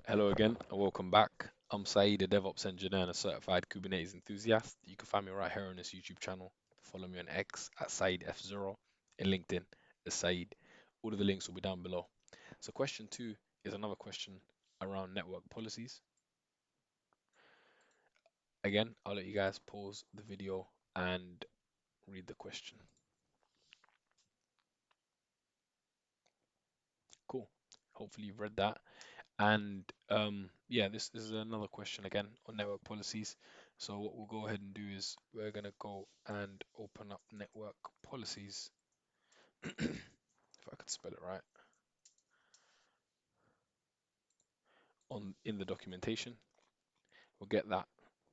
Hello again and welcome back. I'm Saeed, a DevOps engineer and a certified Kubernetes enthusiast. You can find me right here on this YouTube channel. Follow me on X at SaeedF0 and LinkedIn as Saeed. All of the links will be down below. So question two is another question around network policies. Again, I'll let you guys pause the video and read the question. Cool. Hopefully you've read that. And yeah, this is another question again on network policies. So what we'll go ahead and do is we're gonna go and open up network policies, if I could spell it right, on in the documentation. We'll get that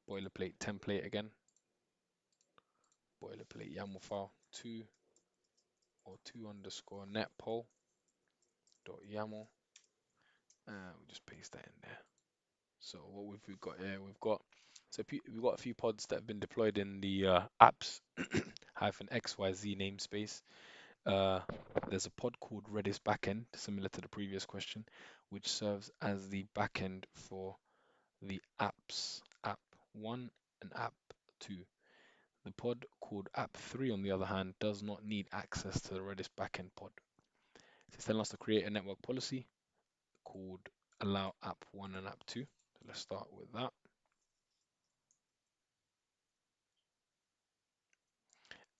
boilerplate template again, boilerplate YAML file 2 underscore netpol dot YAML, and we'll just paste that in there. So what we've got here, we've got a few pods that have been deployed in the apps hyphen XYZ namespace. Uh, there's a pod called Redis backend, similar to the previous question, which serves as the backend for the apps, app 1 and app 2. The pod called app 3, on the other hand, does not need access to the Redis backend pod. So it's telling us to create a network policy called allow app 1 and app 2. So let's start with that.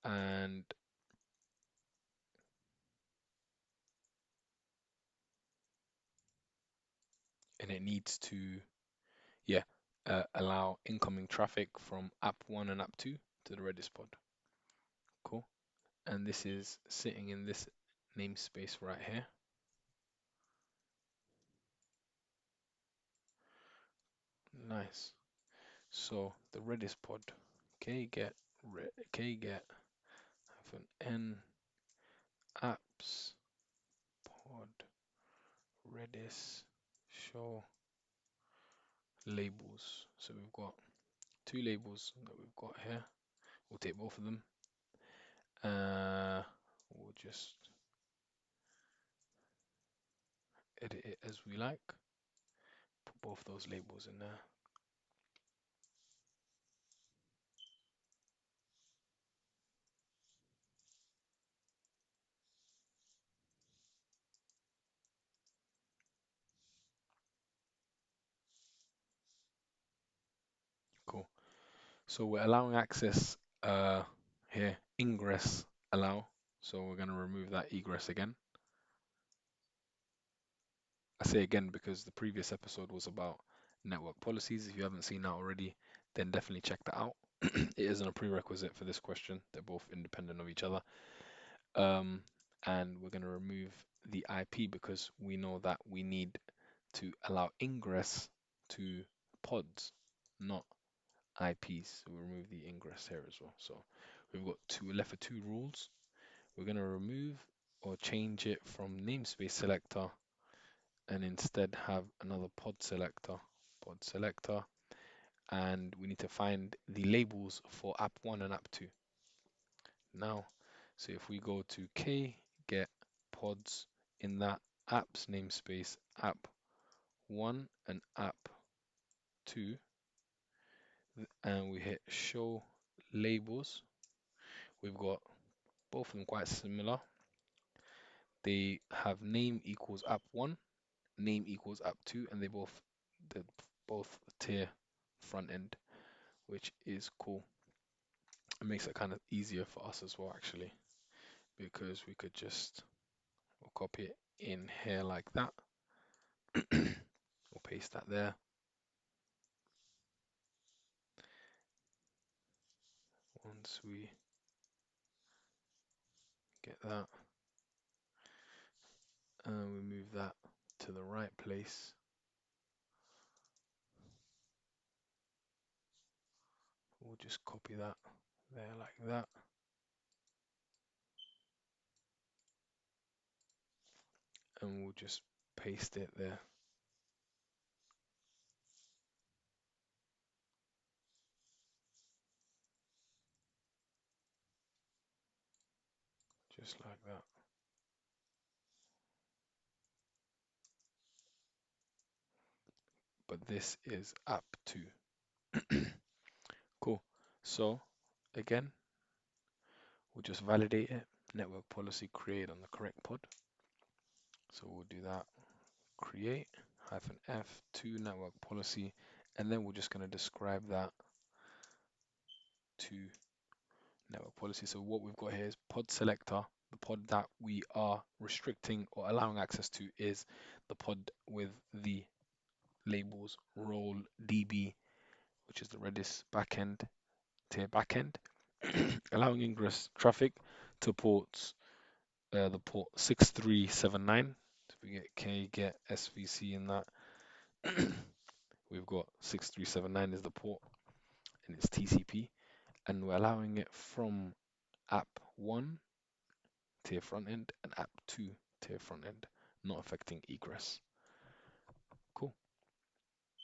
And it needs to, yeah, allow incoming traffic from app 1 and app 2 to the Redis pod. Cool. And this is sitting in this namespace right here. Nice. So the Redis pod, kget hyphen n apps pod Redis show labels. So we've got two labels that we've got here. We'll take both of them. We'll just edit it as we like. Put both those labels in there. Cool. So we're allowing access here, ingress allow. So we're going to remove that egress again. I say again because the previous episode was about network policies. If you haven't seen that already, then definitely check that out. It isn't a prerequisite for this question. They're both independent of each other. And we're going to remove the IP because we know that we need to allow ingress to pods, not IPs. So we'll remove the ingress here as well. So we're left with two rules. We're going to remove or change it from namespace selector and instead have another pod selector, and we need to find the labels for app 1 and app 2. Now, so if we go to get pods in that apps namespace, app 1 and app 2, and we hit show labels, we've got both of them quite similar. They have name equals app 1, name equals app 2, and they're both tier front end, which is cool. It makes it kind of easier for us as well, actually, because we could just we'll copy it in here like that. We'll paste that there. Once we get that, and we move that to the right place, we'll just copy that there like that. And we'll just paste it there. Just like that. but this is app 2. Cool. So again, we'll just validate it. Network policy create on the correct pod. So we'll do that. Create -f2 network policy, and then we're just going to describe that to network policy. So what we've got here is pod selector. The pod that we are restricting or allowing access to is the pod with the labels role DB, which is the Redis backend tier backend, allowing ingress traffic to ports the port 6379. So we get K get SVC in that. We've got 6379 is the port and it's TCP, and we're allowing it from app 1 tier front end and app 2 tier front end, not affecting egress.